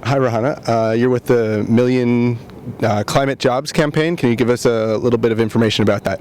Hi, Rahana. You're with the Million Climate Jobs campaign. Can you give us a little bit of information about that?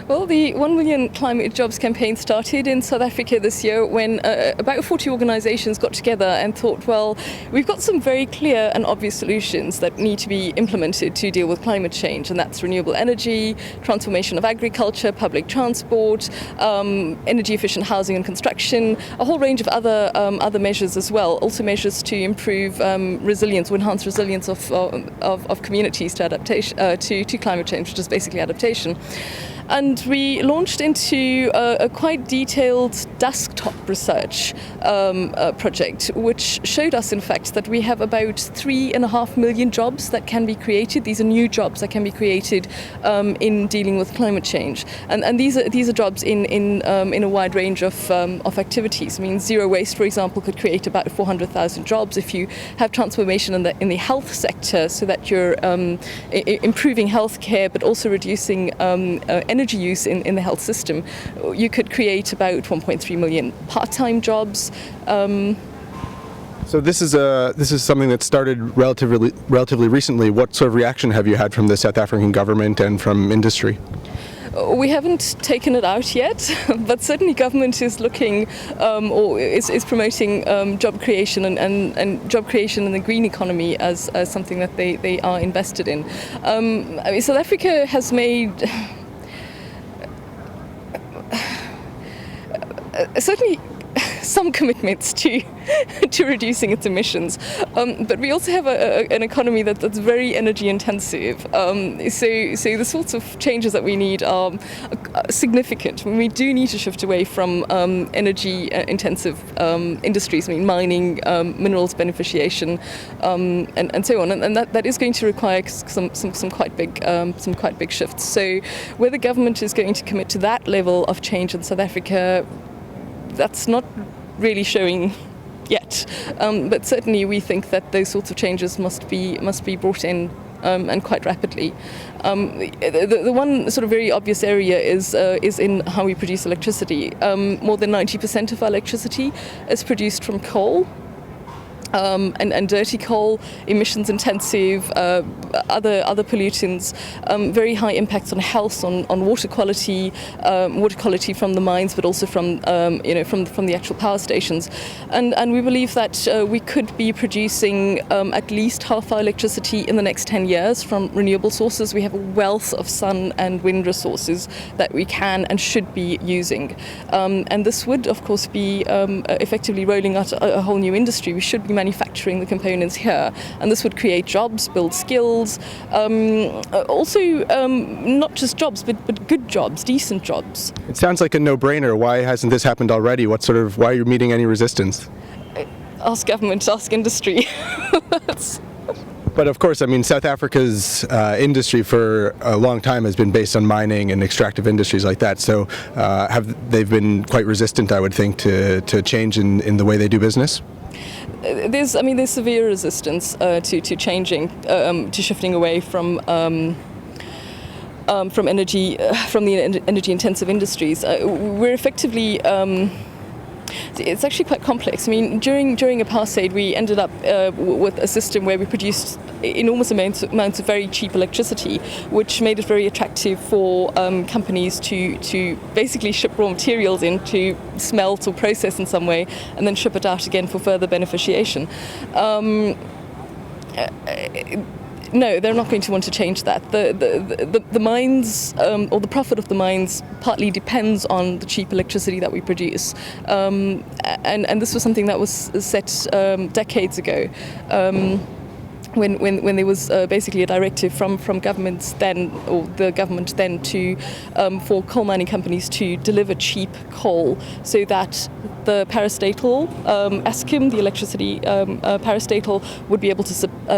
Well, the 1 million climate jobs campaign started in South Africa this year when about 40 organisations got together and thought, well, we've got some very clear and obvious solutions that need to be implemented to deal with climate change, and that's renewable energy, transformation of agriculture, public transport, energy efficient housing and construction, a whole range of other measures as well, also measures to improve resilience or enhance resilience of communities to adaptation to climate change, which is basically adaptation. And we launched into a quite detailed desktop research project, which showed us, in fact, that we have about 3.5 million jobs that can be created. These are new jobs that can be created in dealing with climate change, and these are jobs in a wide range of activities. I mean, zero waste, for example, could create about 400,000 jobs. If you have transformation in the health sector, so that you're improving healthcare, but also reducing energy use in the health system, you could create about 1.3 million part-time jobs. So this is something that started relatively recently. What sort of reaction have you had from the South African government and from industry? We haven't taken it out yet, but certainly government is looking or is promoting job creation and job creation in the green economy as something that they are invested in. I mean, South Africa has made certainly some commitments to reducing its emissions, but we also have an economy that's very energy intensive. So the sorts of changes that we need are significant. I mean, we do need to shift away from energy intensive industries. I mean, mining, minerals beneficiation, and so on. And that is going to require some quite big shifts. So whether government is going to commit to that level of change in South Africa, that's not really showing yet, but certainly we think that those sorts of changes must be brought in and quite rapidly. The one sort of very obvious area is in how we produce electricity. More than 90% of our electricity is produced from coal. And dirty coal, emissions intensive, other pollutants, very high impacts on health, on water quality from the mines, but also from the actual power stations. And we believe that we could be producing at least half our electricity in the next 10 years from renewable sources. We have a wealth of sun and wind resources that we can and should be using. And this would, of course, be effectively rolling out a whole new industry. We should be manufacturing the components here, and this would create jobs, build skills, also not just jobs, but good jobs, decent jobs. It sounds like a no-brainer. Why hasn't this happened already? Why are you meeting any resistance? Ask government, ask industry. But of course, I mean, South Africa's industry for a long time has been based on mining and extractive industries like that. So they've been quite resistant, I would think, to change in the way they do business? There's severe resistance to changing, to shifting away from the energy-intensive industries. We're effectively. It's actually quite complex. I mean, during apartheid, we ended up with a system where we produced enormous amounts of very cheap electricity, which made it very attractive for companies to basically ship raw materials in to smelt or process in some way, and then ship it out again for further beneficiation. No, they're not going to want to change that. The mines, or the profit of the mines, partly depends on the cheap electricity that we produce, and this was something that was set decades ago. When there was basically a directive from governments then, or the government then, to for coal mining companies to deliver cheap coal, so that the parastatal, Eskom, the electricity parastatal, would be able to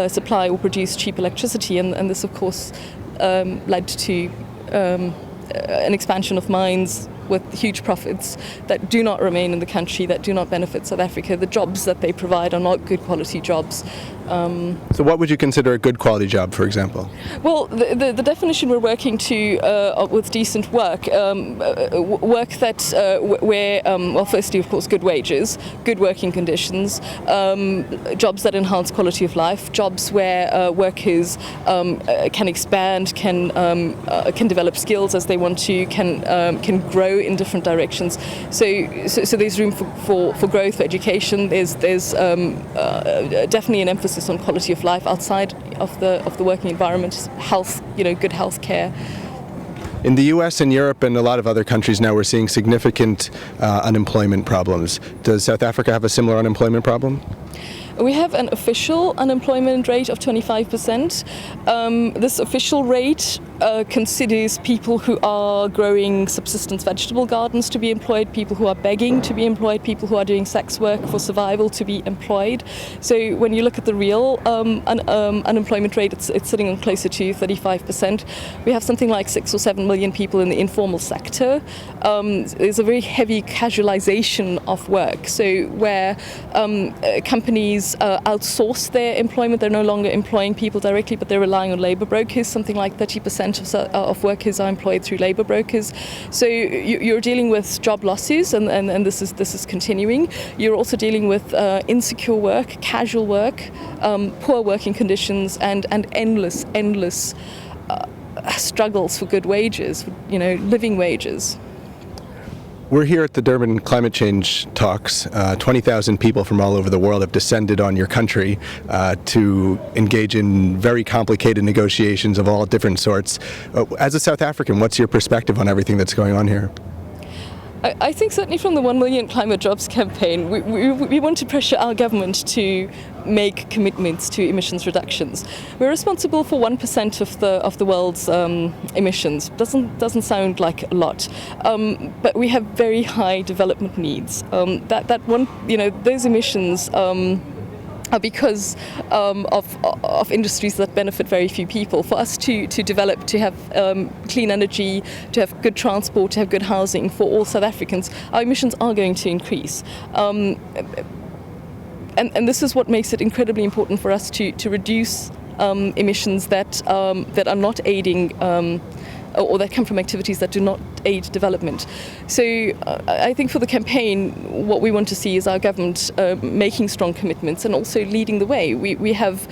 supply or produce cheap electricity, and this of course led to an expansion of mines with huge profits that do not remain in the country, that do not benefit South Africa. The jobs that they provide are not good quality jobs. So what would you consider a good quality job, for example? Well, the definition we're working to with decent work, work that where, well, firstly, of course, good wages, good working conditions, jobs that enhance quality of life, jobs where workers can expand, can develop skills as they want to, can grow in different directions. So there's room for growth, for education. There's definitely an emphasis on quality of life outside of the working environment, health, good health care. In the US and Europe and a lot of other countries now, we're seeing significant unemployment problems. Does South Africa have a similar unemployment problem? We have an official unemployment rate of 25%. This official rate considers people who are growing subsistence vegetable gardens to be employed, people who are begging to be employed, people who are doing sex work for survival to be employed. So when you look at the real unemployment rate, it's sitting on closer to 35%. We have something like 6 or 7 million people in the informal sector. There's a very heavy casualization of work. So where companies outsource their employment, they're no longer employing people directly, but they're relying on labour brokers. Something like 30% of workers are employed through labour brokers. So you're dealing with job losses, and this is continuing. You're also dealing with insecure work, casual work, poor working conditions, and endless struggles for good wages, living wages. We're here at the Durban climate change talks. 20,000 people from all over the world have descended on your country to engage in very complicated negotiations of all different sorts. As a South African, what's your perspective on everything that's going on here? I think certainly from the 1 Million Climate Jobs campaign, we want to pressure our government to make commitments to emissions reductions. We're responsible for 1% of the world's emissions. Doesn't sound like a lot, but we have very high development needs. Those emissions are because of industries that benefit very few people. For us to develop, to have clean energy, to have good transport, to have good housing for all South Africans, our emissions are going to increase. And this is what makes it incredibly important for us to reduce emissions that are not aiding or that come from activities that do not aid development. So I think for the campaign, what we want to see is our government making strong commitments and also leading the way. We have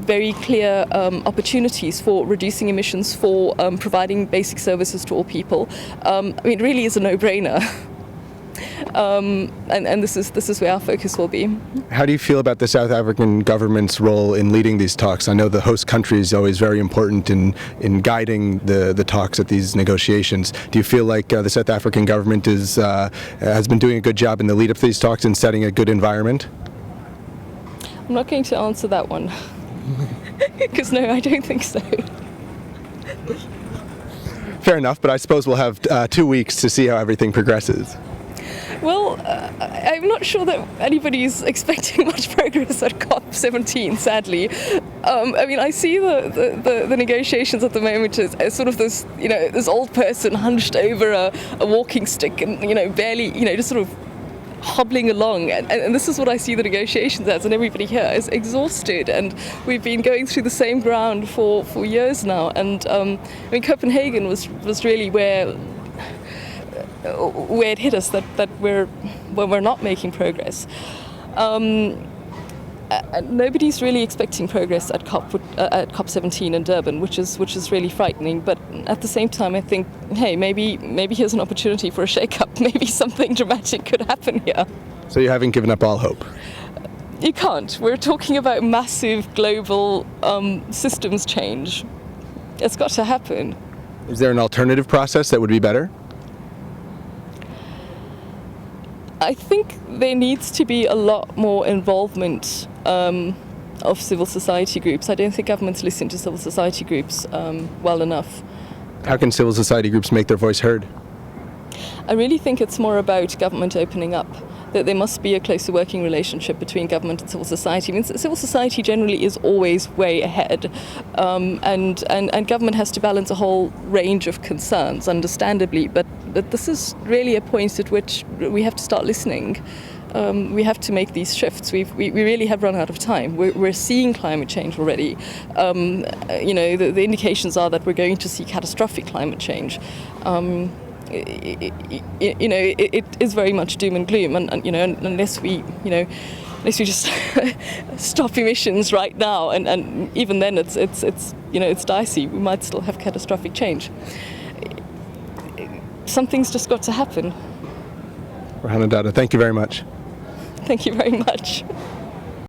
very clear opportunities for reducing emissions, for providing basic services to all people. It really is a no-brainer. And this is where our focus will be. How do you feel about the South African government's role in leading these talks? I know the host country is always very important in guiding the talks at these negotiations. Do you feel like the South African government has been doing a good job in the lead up to these talks and setting a good environment? I'm not going to answer that one. Because no, I don't think so. Fair enough, but I suppose we'll have 2 weeks to see how everything progresses. Well, I'm not sure that anybody's expecting much progress at COP17, sadly. I see the negotiations at the moment as sort of this, this old person hunched over a walking stick and, barely, just sort of hobbling along. And this is what I see the negotiations as, and everybody here is exhausted. And we've been going through the same ground for years now. And Copenhagen was really where it hit us that we're not making progress. Nobody's really expecting progress at COP17 in Durban, which is really frightening. But at the same time, I think, hey, maybe here's an opportunity for a shake-up. Maybe something dramatic could happen here. So you haven't given up all hope? You can't. We're talking about massive global systems change. It's got to happen. Is there an alternative process that would be better? I think there needs to be a lot more involvement of civil society groups. I don't think governments listen to civil society groups well enough. How can civil society groups make their voice heard? I really think it's more about government opening up, that there must be a closer working relationship between government and civil society. Civil society generally is always way ahead, and government has to balance a whole range of concerns, understandably, but this is really a point at which we have to start listening. We have to make these shifts. We really have run out of time. We're seeing climate change already. The indications are that we're going to see catastrophic climate change. It is very much doom and gloom, and unless we just stop emissions right now, and even then it's dicey. We might still have catastrophic change. Something's just got to happen. Rahana, thank you very much. Thank you very much.